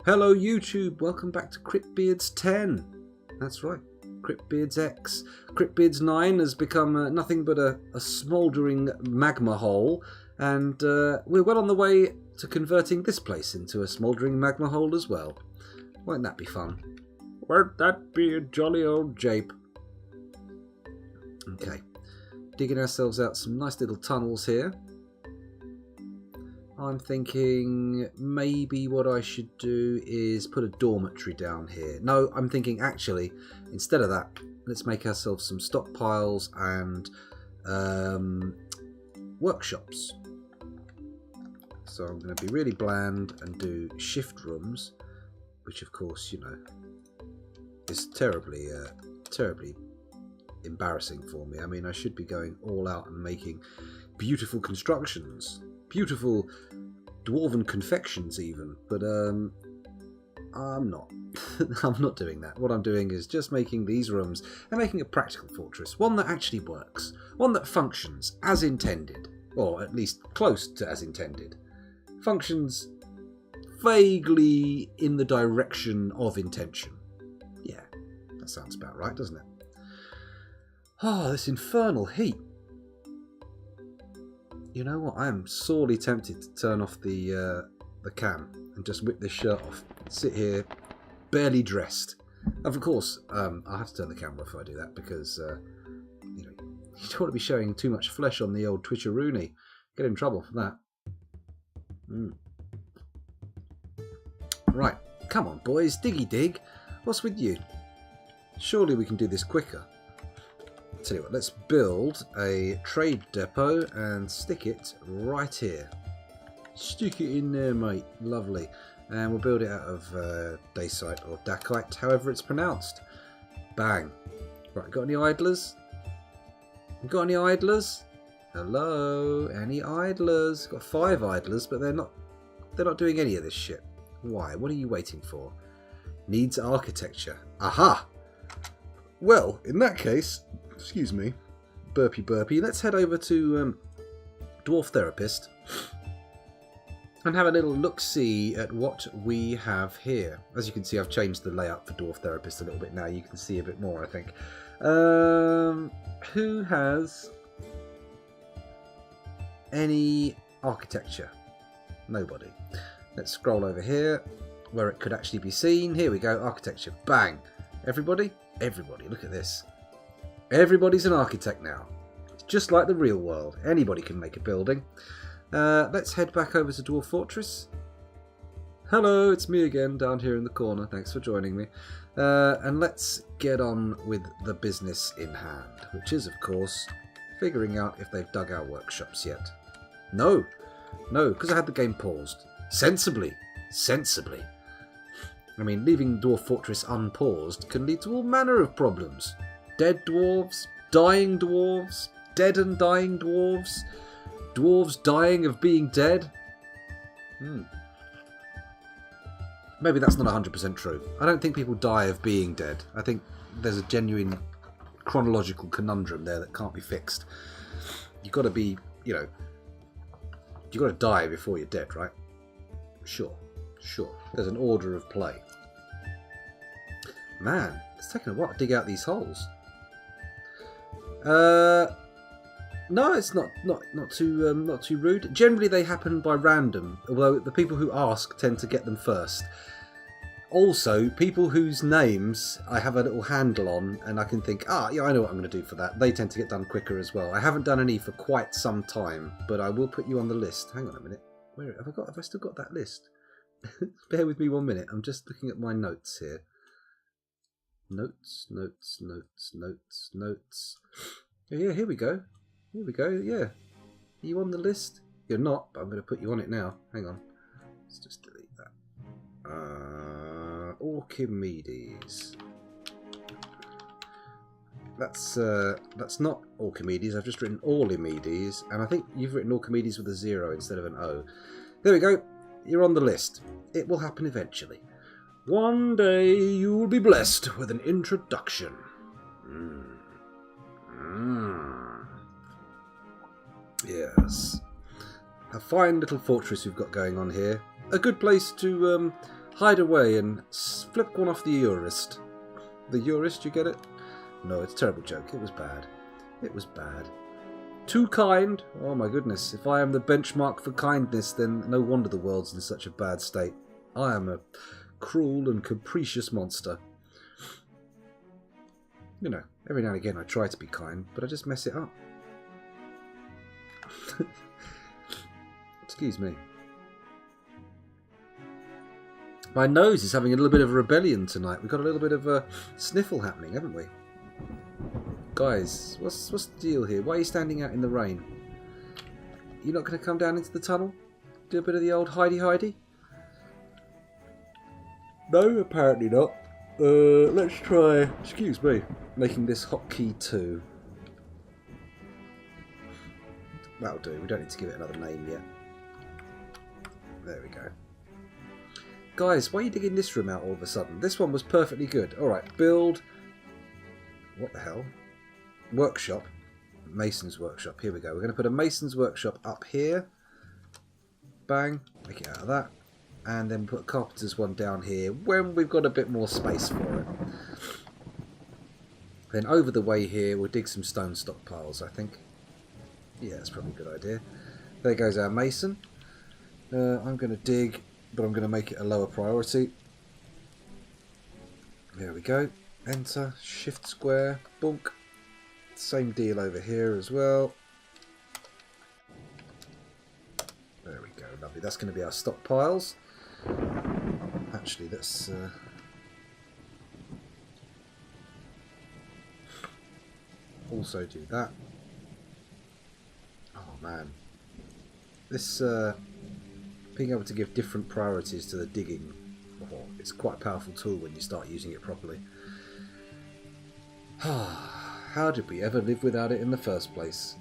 Hello YouTube, welcome back to CRYPTBEARDS 10. That's right, CRYPTBEARDS X. CRYPTBEARDS 9 has become nothing but a smouldering magma hole, and we're well on the way to converting this place into a smouldering magma hole as well. Won't that be fun? Won't that be a jolly old jape? Okay, digging ourselves out some nice little tunnels here. I'm thinking maybe what I should do is put a dormitory down here. No, I'm thinking actually, instead of that, let's make ourselves some stockpiles and workshops. So I'm going to be really bland and do shift rooms, which of course, you know, is terribly embarrassing for me. I mean, I should be going all out and making beautiful constructions. Beautiful dwarven confections even, but I'm not. I'm not doing that. What I'm doing is just making these rooms and making a practical fortress, one that actually works, one that functions as intended, or at least close to as intended. Functions vaguely in the direction of intention. Yeah, that sounds about right, doesn't it? Oh, this infernal heat. You know what? I am sorely tempted to turn off the cam and just whip this shirt off. Sit here, barely dressed. Of course, I'll have to turn the camera off if I do that because you know, you don't want to be showing too much flesh on the old Twitcheroony. Get in trouble for that. Right, come on, boys, diggy dig. What's with you? Surely we can do this quicker. Tell you what, let's build a trade depot and stick it right here. Stick it in there, mate. Lovely. And we'll build it out of dacite or dacite, however it's pronounced. Bang. Right, got any idlers? Got any idlers? Hello? Any idlers? Got 5 idlers, but they're not doing any of this shit. Why? What are you waiting for? Needs architecture. Aha! Well, in that case, excuse me, burpy, let's head over to Dwarf Therapist and have a little look-see at what we have here. As you can see, I've changed the layout for Dwarf Therapist a little bit now. You can see a bit more, I think. Who has any architecture? Nobody. Let's scroll over here where it could actually be seen. Here we go, architecture. Bang! Everybody? Everybody, look at this. Everybody's an architect now. It's just like the real world. Anybody can make a building. Let's head back over to Dwarf Fortress. Hello, it's me again down here in the corner. Thanks for joining me. And let's get on with the business in hand, which is, of course, figuring out if they've dug our workshops yet. No, because I had the game paused. Sensibly. I mean, leaving Dwarf Fortress unpaused can lead to all manner of problems. Dead dwarves, dying dwarves, dead and dying dwarves, dwarves dying of being dead. Maybe that's not 100% true. I don't think people die of being dead. I think there's a genuine chronological conundrum there that can't be fixed. You've got to be, you know, you've got to die before you're dead, right? Sure. There's an order of play. Man, it's taken a while to dig out these holes. No, it's not too rude. Generally, they happen by random, although the people who ask tend to get them first. Also, people whose names I have a little handle on, and I can think, yeah, I know what I'm going to do for that. They tend to get done quicker as well. I haven't done any for quite some time, but I will put you on the list. Hang on a minute. Where have I still got that list? Bear with me 1 minute. I'm just looking at my notes here. Notes. Yeah, here we go. Yeah. Are you on the list? You're not, but I'm going to put you on it now. Hang on. Let's just delete that. Orchimedes. That's not Orchimedes. I've just written Orlimedes, and I think you've written Orchimedes with a 0 instead of an O. There we go. You're on the list. It will happen eventually. One day you will be blessed with an introduction. Yes. A fine little fortress we've got going on here. A good place to hide away and flick one off the Eurist. The Eurist, you get it? No, it's a terrible joke. It was bad. It was bad. Too kind? Oh my goodness. If I am the benchmark for kindness, then no wonder the world's in such a bad state. I am a cruel and capricious monster. You know, every now and again I try to be kind, but I just mess it up. Excuse me. My nose is having a little bit of a rebellion tonight. We've got a little bit of a sniffle happening, haven't we? Guys, what's the deal here? Why are you standing out in the rain? You're not going to come down into the tunnel? Do a bit of the old hidey-hidey? No, apparently not. Let's try, excuse me, making this hotkey 2. That'll do. We don't need to give it another name yet. There we go. Guys, why are you digging this room out all of a sudden? This one was perfectly good. Alright, build... What the hell? Workshop. Mason's workshop. Here we go. We're going to put a mason's workshop up here. Bang. Make it out of that. And then put a carpenter's one down here when we've got a bit more space for it. Then over the way here, we'll dig some stone stockpiles, I think. Yeah, that's probably a good idea. There goes our mason. I'm going to dig, but I'm going to make it a lower priority. There we go. Enter, shift square, bonk. Same deal over here as well. There we go, lovely. That's going to be our stockpiles. Actually, let's also do that. Oh man, this being able to give different priorities to the digging, it's quite a powerful tool when you start using it properly. How did we ever live without it in the first place?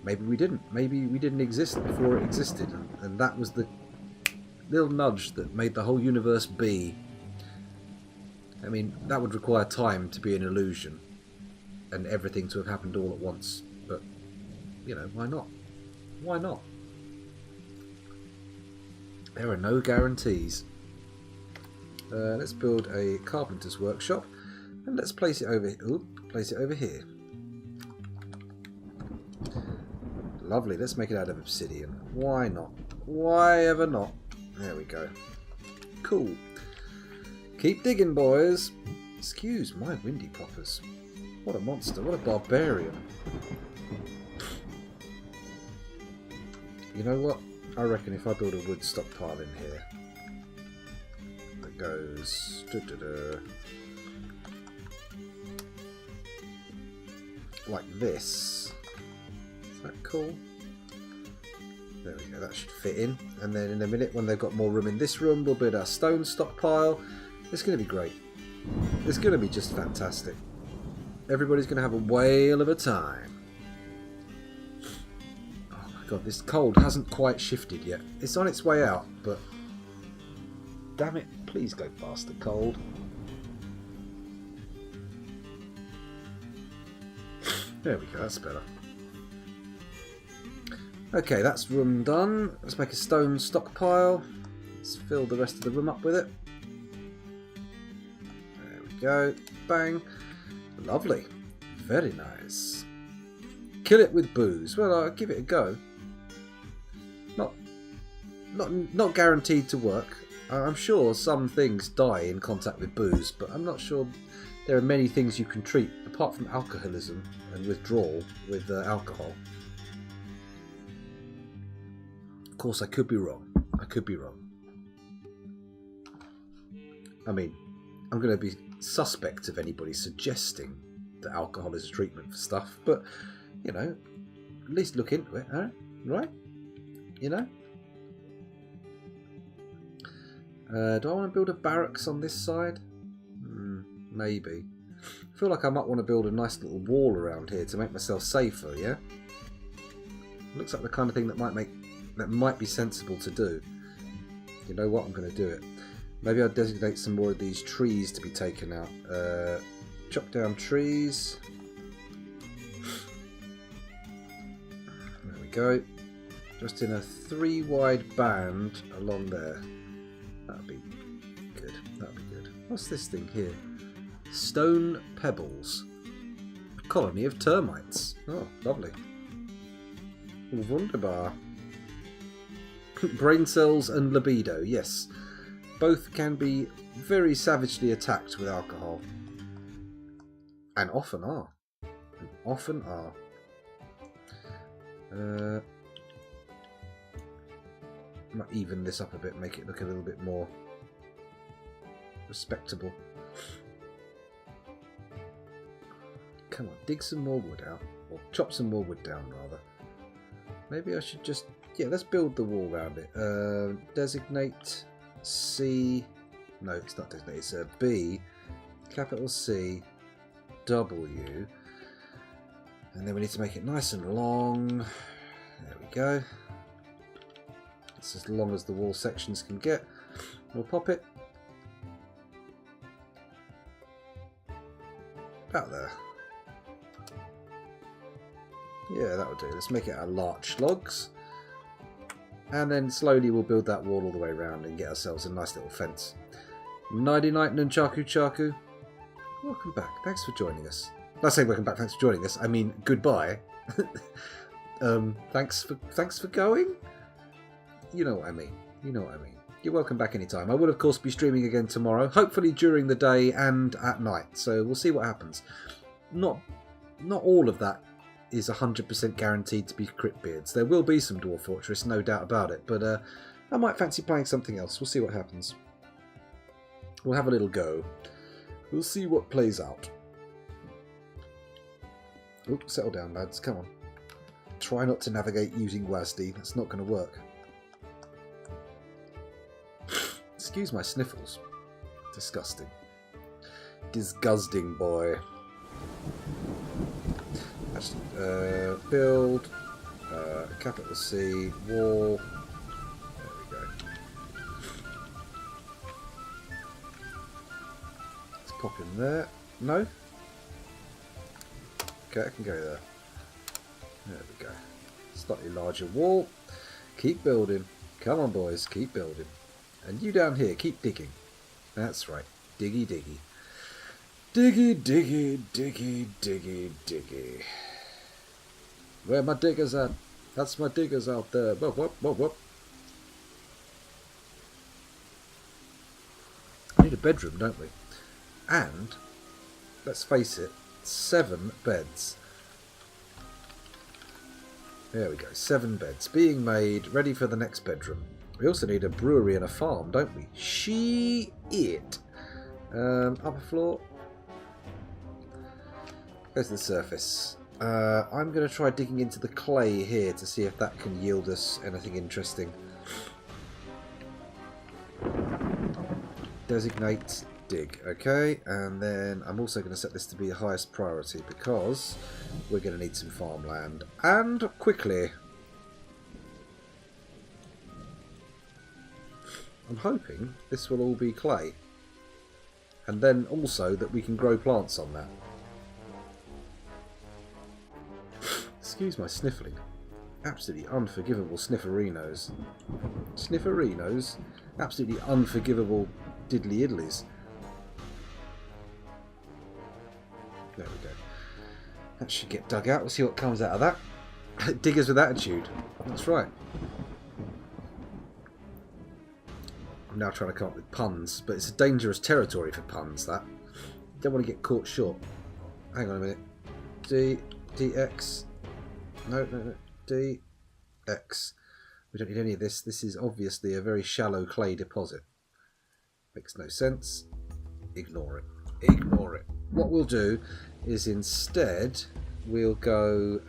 Maybe we didn't. Maybe we didn't exist before it existed, and that was the little nudge that made the whole universe be. I mean, that would require time to be an illusion and everything to have happened all at once, but you know, why not? Why not? There are no guarantees. Let's build a carpenter's workshop and let's place it over here. Lovely. Let's make it out of obsidian. Why not? Why ever not? There we go. Cool. Keep digging, boys. Excuse my windy poppers. What a monster. What a barbarian. You know what? I reckon if I build a wood stockpile in here that goes like this. Is that cool? There we go, that should fit in. And then in a minute, when they've got more room in this room, we'll build our stone stockpile. It's going to be great. It's going to be just fantastic. Everybody's going to have a whale of a time. Oh my god, this cold hasn't quite shifted yet. It's on its way out, but... Damn it, please go faster, cold. There we go, that's better. Okay, that's room done. Let's make a stone stockpile. Let's fill the rest of the room up with it. There we go. Bang. Lovely. Very nice. Kill it with booze. Well, I'll give it a go. Not guaranteed to work. I'm sure some things die in contact with booze, but I'm not sure there are many things you can treat, apart from alcoholism and withdrawal, with alcohol. Of course, I could be wrong. I could be wrong. I mean, I'm going to be suspect of anybody suggesting that alcohol is a treatment for stuff, but, you know, at least look into it, huh? Right? You know? Do I want to build a barracks on this side? Maybe. I feel like I might want to build a nice little wall around here to make myself safer, yeah? Looks like the kind of thing that might be sensible to do. You know what? I'm going to do it. Maybe I'll designate some more of these trees to be taken out. Chop down trees. There we go. Just in a 3 wide band along there. That'd be good. That'd be good. What's this thing here? Stone pebbles. A colony of termites. Oh, lovely. Wunderbar. Brain cells and libido. Yes. Both can be very savagely attacked with alcohol. And often are. And often are. Might even this up a bit, make it look a little bit more respectable. Come on, dig some more wood out. Or chop some more wood down, rather. Maybe I should just... Yeah, let's build the wall around it. Designate C... No, it's not designate, it's a B. Capital C. W. And then we need to make it nice and long. There we go. It's as long as the wall sections can get. We'll pop it about there. Yeah, that'll do. Let's make it out of larch logs. And then slowly we'll build that wall all the way around and get ourselves a nice little fence. Nighty night, Nunchaku Chaku. Welcome back. Thanks for joining us. I say welcome back, thanks for joining us. I mean goodbye. Thanks for going? You know what I mean. You know what I mean. You're welcome back anytime. I will of course be streaming again tomorrow, hopefully during the day and at night. So we'll see what happens. Not all of that is 100% guaranteed to be CryPTBEARDS. There will be some Dwarf Fortress, no doubt about it, but I might fancy playing something else. We'll see what happens. We'll have a little go. We'll see what plays out. Oh, settle down, lads. Come on. Try not to navigate using WASD. That's not going to work. Excuse my sniffles. Disgusting. Disgusting, boy. Actually, build, capital C, wall. There we go. Let's pop in there. No? Okay, I can go there. There we go. Slightly larger wall. Keep building. Come on, boys. Keep building. And you down here, keep digging. That's right. Diggy, diggy. Diggy, diggy, diggy, diggy, diggy. Where are my diggers at? That's my diggers out there. Whoop, whoop, whoop, whoop. We need a bedroom, don't we? And, let's face it, 7 beds. There we go, 7 beds being made, ready for the next bedroom. We also need a brewery and a farm, don't we? Shit. Upper floor. Go to the surface. I'm going to try digging into the clay here to see if that can yield us anything interesting. Designate dig. Okay, and then I'm also going to set this to be the highest priority because we're going to need some farmland. And quickly. I'm hoping this will all be clay. And then also that we can grow plants on that. Excuse my sniffling. Absolutely unforgivable snifferinos. Snifferinos? Absolutely unforgivable diddly idlies. There we go. That should get dug out. We'll see what comes out of that. Diggers with attitude. That's right. I'm now trying to come up with puns, but it's a dangerous territory for puns, that. Don't want to get caught short. Hang on a minute. DX. No. DX. We don't need any of this. This is obviously a very shallow clay deposit. Makes no sense. Ignore it. Ignore it. What we'll do is instead we'll go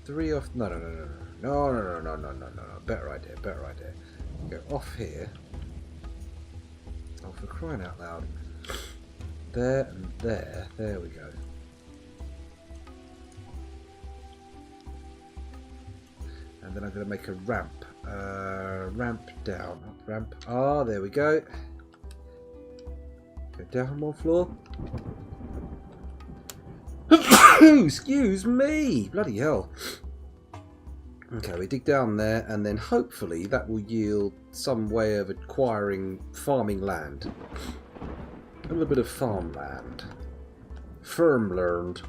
3 off. No. Better idea. Go off here. Oh, for crying out loud. There and there. There we go. And then I'm going to make a ramp. Ramp down. Ramp. Ah, there we go. Go down one floor. Excuse me! Bloody hell. Okay, we dig down there, and then hopefully that will yield some way of acquiring farming land. A little bit of farmland. Farmland.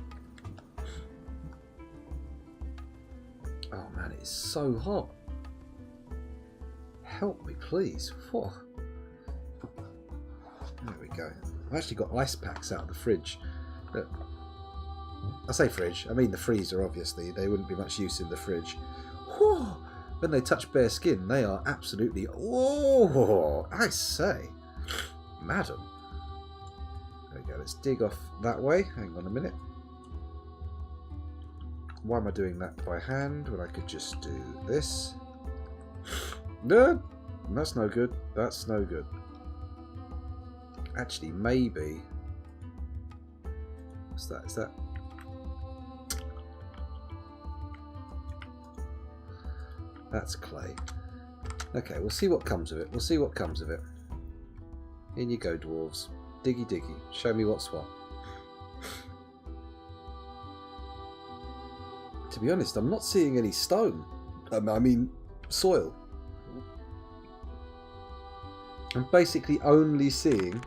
Oh man, it is so hot. Help me, please. Whoa. There we go. I've actually got ice packs out of the fridge. I say fridge, I mean the freezer, obviously. They wouldn't be much use in the fridge. Whew. When they touch bare skin, they are absolutely... Whoa! I say. Madam. There we go, let's dig off that way. Hang on a minute. Why am I doing that by hand when I could just do this? No, that's no good. That's no good. Actually, maybe... What's that? Is that... That's clay. Okay, we'll see what comes of it. We'll see what comes of it. In you go, dwarves. Diggy diggy. Show me what's what. To be honest, I'm not seeing any stone. I mean, soil. I'm basically only seeing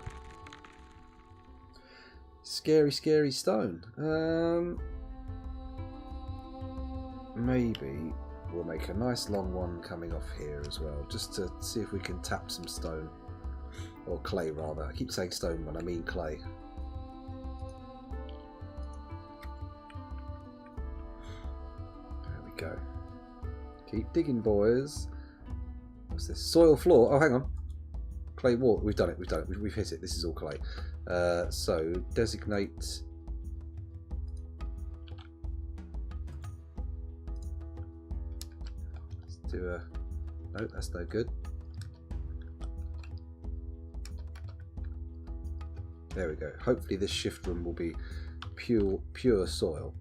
scary, scary stone. Maybe we'll make a nice long one coming off here as well, just to see if we can tap some stone. Or clay, rather. I keep saying stone when I mean clay. There we go. Keep digging, boys. What's this? Soil floor. Oh, hang on. Clay wall. We've done it. We've done it. We've hit it. This is all clay. So designate. Let's do a. No, that's no good. There we go. Hopefully this shift room will be pure soil.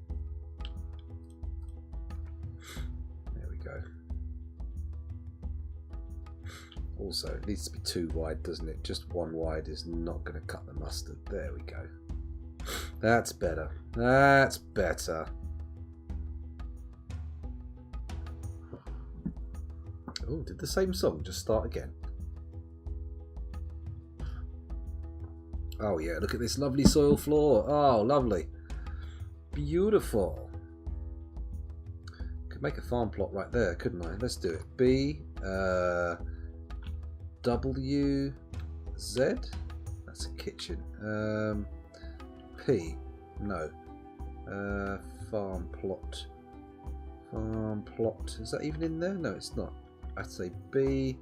There we go. Also, it needs to be too wide, doesn't it? Just one wide is not going to cut the mustard. There we go. That's better. That's better. Oh, did the same song just start again? Oh yeah, look at this lovely soil floor. Oh, lovely. Beautiful. Could make a farm plot right there, couldn't I? Let's do it. B, W, Z. That's a kitchen. P, no. Farm plot. Farm plot. Is that even in there? No, it's not. I'd say B.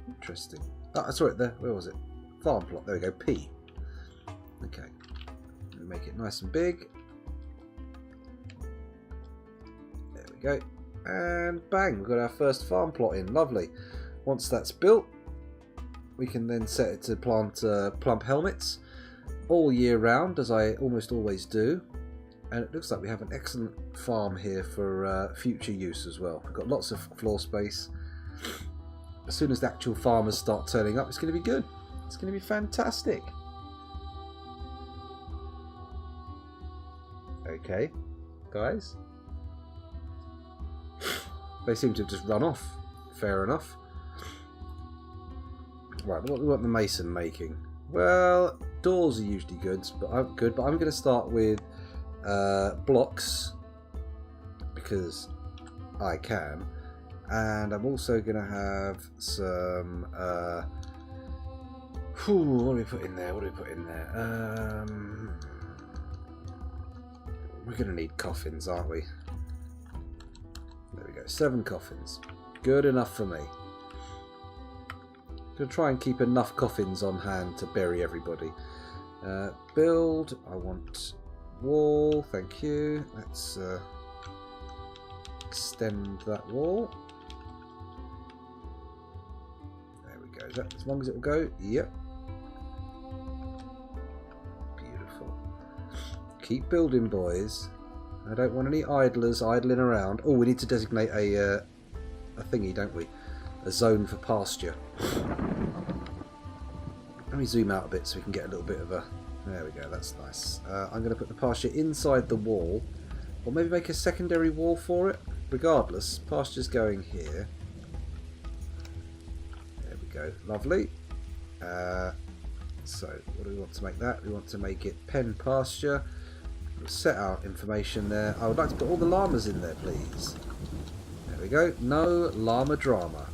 Interesting. Oh, I saw it there. Where was it? Farm plot. There we go. P. Okay. Make it nice and big. There we go. And bang, we've got our first farm plot in. Lovely. Once that's built, we can then set it to plant plump helmets all year round, as I almost always do. And it looks like we have an excellent farm here for future use as well. We've got lots of floor space. As soon as the actual farmers start turning up, it's going to be good. It's going to be fantastic. Okay, guys. They seem to have just run off. Fair enough. Right, what we want the mason making? Well, doors are usually good, but I'm going to start with blocks because I can. And I'm also going to have some... what do we put in there? What do we put in there? We're going to need coffins, aren't we? There we go. 7 coffins. Good enough for me. I'm going to try and keep enough coffins on hand to bury everybody. Build. I want wall. Thank you. Let's extend that wall. Is that as long as it will go? Yep. Beautiful. Keep building, boys. I don't want any idlers idling around. Oh, we need to designate a thingy, don't we? A zone for pasture. Let me zoom out a bit so we can get a little bit of a There we go, that's nice. I'm going to put the pasture inside the wall, or maybe make a secondary wall for it. Regardless, pasture's going here. There we go, lovely. So, what do we want to make that? We want to make it pen pasture. We'll set our information there. I would like to put all the llamas in there, please. There we go. No llama drama.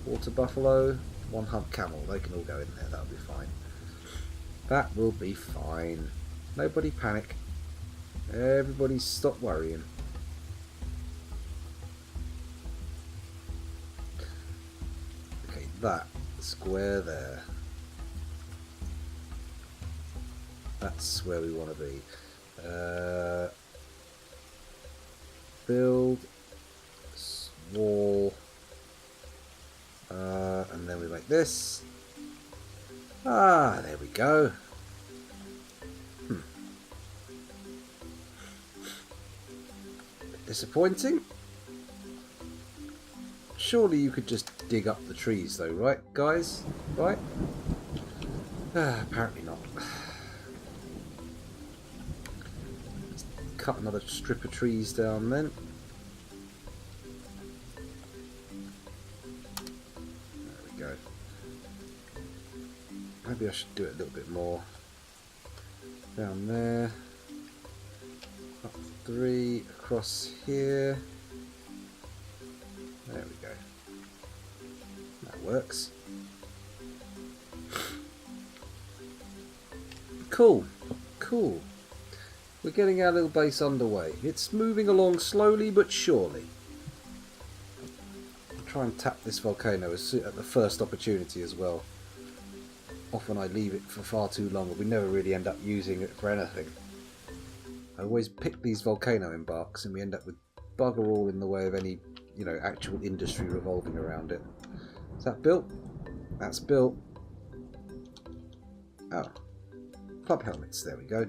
Water buffalo, one hump camel. They can all go in there. That'll be fine. That will be fine. Nobody panic. Everybody stop worrying. Okay, that square there. That's where we want to be. Build wall, and then we make this. Ah, there we go. Bit disappointing. Surely you could just dig up the trees though, right, guys? Right? Apparently not. Let's cut another strip of trees down then. Maybe I should do it a little bit more. Down there. Up 3, across here. There we go. That works. Cool. Cool. We're getting our little base underway. It's moving along slowly but surely. I'll try and tap this volcano at the first opportunity as well. Often I leave it for far too long, but we never really end up using it for anything. I always pick these volcano embarks and we end up with bugger all in the way of any, you know, actual industry revolving around it. Is that built? That's built. Oh. Club helmets, there we go.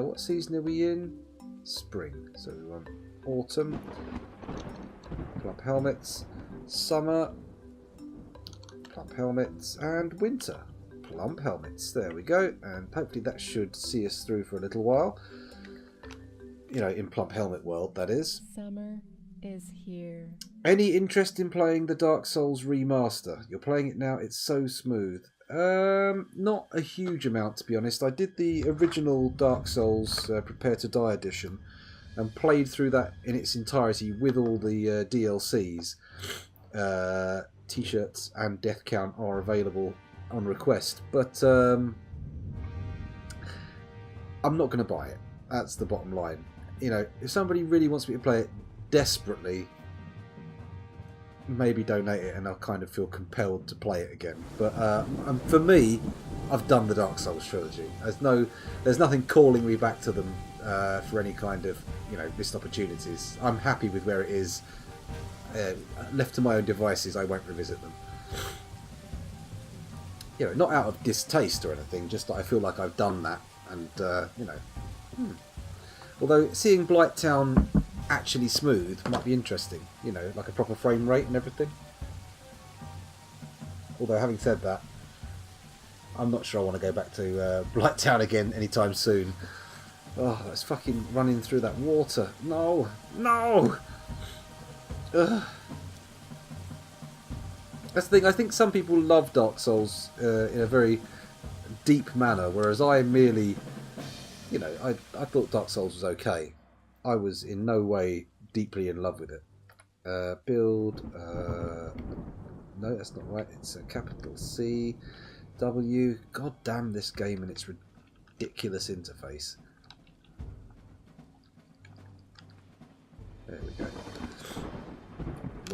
What season are we in? Spring. So we want autumn. Club helmets. Summer. Club helmets. And winter. Plump helmets. There we go, and hopefully that should see us through for a little while. You know, in plump helmet world, that is. Summer is here. Any interest in playing the Dark Souls remaster? You're playing it now. It's so smooth. Not a huge amount, to be honest. I did the original Dark Souls Prepare to Die edition and played through that in its entirety with all the DLCs. T-shirts and death count are available on request, but I'm not going to buy it. That's the bottom line. You know, if somebody really wants me to play it desperately, maybe donate it and I'll kind of feel compelled to play it again. But for me, I've done the Dark Souls trilogy. There's nothing calling me back to them for any kind of, you know, missed opportunities. I'm happy with where it is. Left to my own devices, I won't revisit them. You know, not out of distaste or anything, just that I feel like I've done that, and you know. Although seeing Blighttown actually smooth might be interesting, you know, like a proper frame rate and everything. Although having said that, I'm not sure I want to go back to Blighttown again anytime soon. Oh, that's fucking running through that water. No, no. Ugh. That's the thing, I think some people love Dark Souls in a very deep manner, whereas I merely, you know, I thought Dark Souls was okay. I was in no way deeply in love with it. Build, no, that's not right, it's a capital C, W, god damn this game and its ridiculous interface. There we go.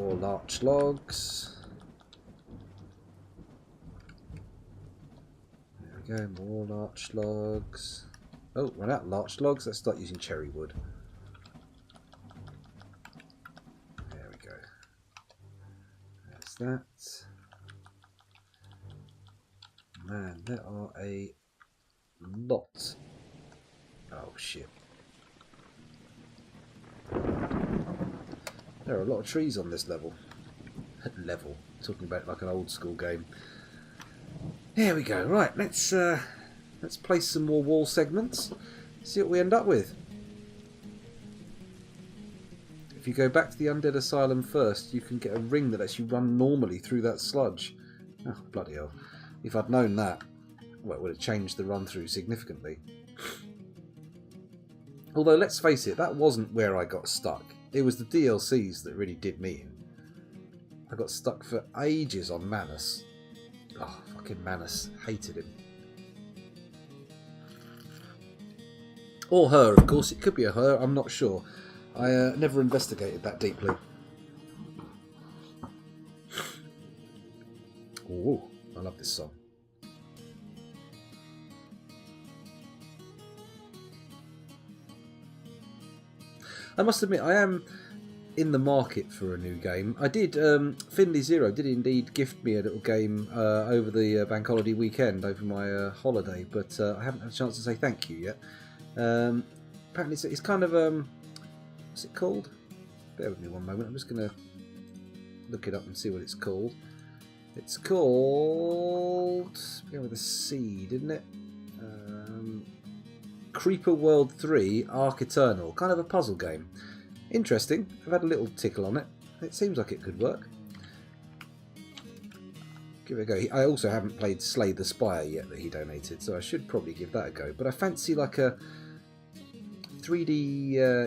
More larch logs. There we go, more larch logs. Oh, run out of larch logs. Let's start using cherry wood. There we go. There's that. Man, there are a lot. Oh shit. There are a lot of trees on this level. Talking about it like an old school game. There we go. Right, let's Let's place some more wall segments. See what we end up with. If you go back to the Undead Asylum first, you can get a ring that lets you run normally through that sludge. Oh, bloody hell. If I'd known that, well, it would have changed the run through significantly. Although, let's face it, that wasn't where I got stuck. It was the DLCs that really did me in. I got stuck for ages on Manus. Oh, fucking Manus. Hated him. Or her, of course. It could be a her, I'm not sure. I never investigated that deeply. Ooh, I love this song. I must admit, I am in the market for a new game. I did, Finley Zero did indeed gift me a little game over the bank holiday weekend, over my holiday, but I haven't had a chance to say thank you yet. Apparently it's kind of, what's it called? Bear with me one moment, I'm just going to look it up and see what it's called. It's called, begin with a C, didn't it? Creeper World 3 Ark Eternal, kind of a puzzle game. Interesting. I've had a little tickle on it. It seems like it could work. Give it a go. I also haven't played Slay the Spire yet that he donated, so I should probably give that a go. But I fancy like a 3D,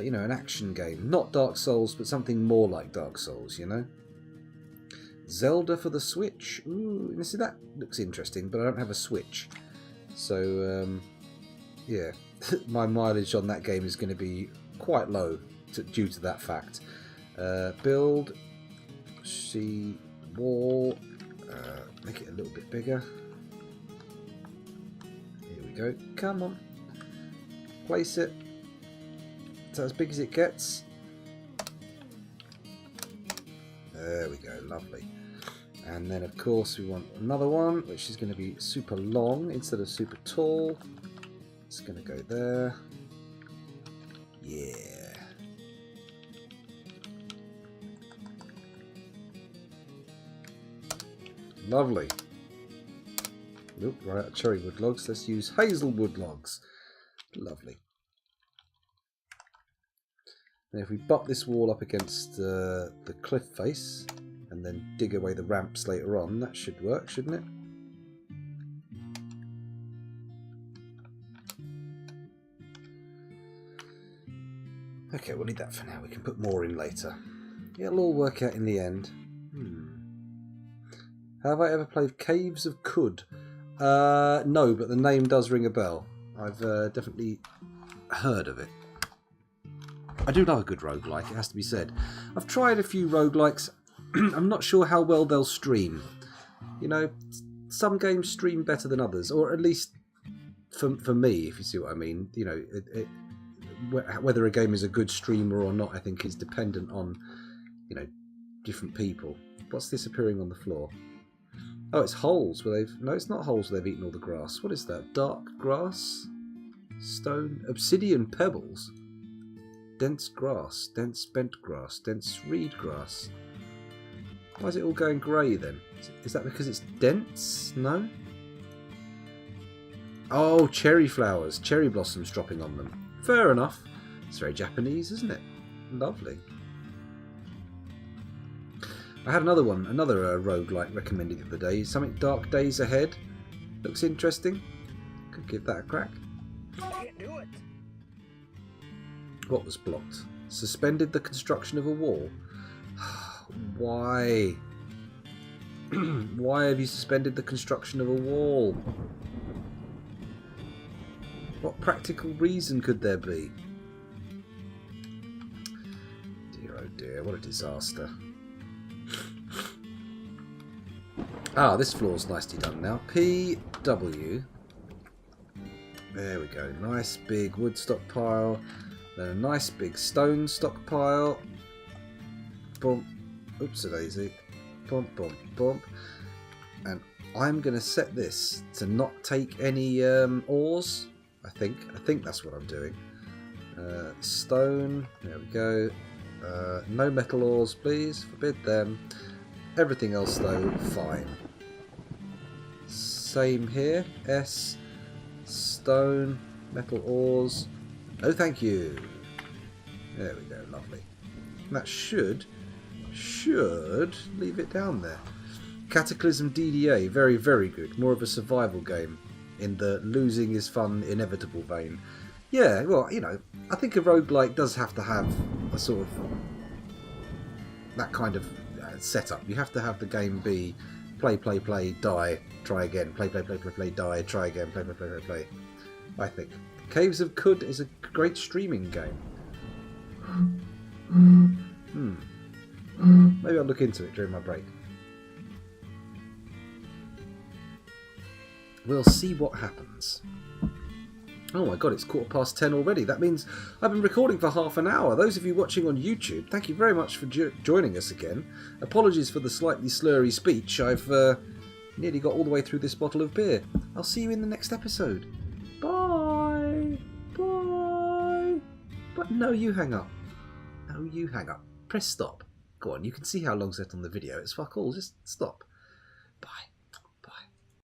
you know, an action game. Not Dark Souls, but something more like Dark Souls, you know? Zelda for the Switch. Ooh, see, that looks interesting, but I don't have a Switch. So, yeah. My mileage on that game is going to be quite low due to that fact. Build, see, wall, make it a little bit bigger. Here we go. Come on. Place it. So as big as it gets. There we go. Lovely. And then, of course, we want another one, which is going to be super long instead of super tall. It's going to go there. Yeah. Lovely. Nope, right out of cherry wood logs. Let's use hazelwood logs. Lovely. Now if we butt this wall up against the cliff face and then dig away the ramps later on, that should work, shouldn't it? Okay, we'll leave that for now. We can put more in later. It'll all work out in the end. Have I ever played Caves of Khud? No, but the name does ring a bell. I've definitely heard of it. I do love a good roguelike, it has to be said. I've tried a few roguelikes. I'm not sure how well they'll stream. You know, some games stream better than others, or at least for me, if you see what I mean. You know, whether a game is a good streamer or not, I think is dependent on, you know, different people. What's this appearing on the floor? Oh, it's holes where they've... No, it's not holes where they've eaten all the grass. What is that? Dark grass? Stone? Obsidian pebbles? Dense grass? Dense bent grass? Dense reed grass? Why is it all going grey then? Is that because it's dense? No? Oh, cherry flowers. Cherry blossoms dropping on them. Fair enough. It's very Japanese, isn't it? Lovely. I had another one, another roguelike recommended the other day. Something Dark Days Ahead. Looks interesting. Could give that a crack. Can't do it. What was blocked? Suspended the construction of a wall. Why? Why have you suspended the construction of a wall? What practical reason could there be? Dear oh dear, what a disaster. Ah, this floor's nicely done now. PW. There we go. Nice big wood stockpile. Then a nice big stone stockpile. Bump. Oops-a-daisy. Bump, bump, bump. And I'm going to set this to not take any ores. I think that's what I'm doing. Stone. There we go. No metal ores, please. Forbid them. Everything else, though, fine. Same here. S. stone, metal ores. Oh, thank you. There we go, lovely. And that should leave it down there. Cataclysm DDA, very, very good. More of a survival game in the losing is fun, inevitable vein. Yeah, well, you know, I think a roguelike does have to have a sort of that kind of setup. You have to have the game be play, play, play, die, try again, play, play, play, play, play, die, try again, play, play, play, play, play. I think. Caves of Khud is a great streaming game. Maybe I'll look into it during my break. We'll see what happens. Oh my god, it's 10:15 already. That means I've been recording for half an hour. Those of you watching on YouTube, thank you very much for joining us again. Apologies for the slightly slurry speech. I've nearly got all the way through this bottle of beer. I'll see you in the next episode. Bye! Bye! But no, you hang up. No, you hang up. Press stop. Go on, you can see how long's left on the video. It's fuck all. Just stop. Bye.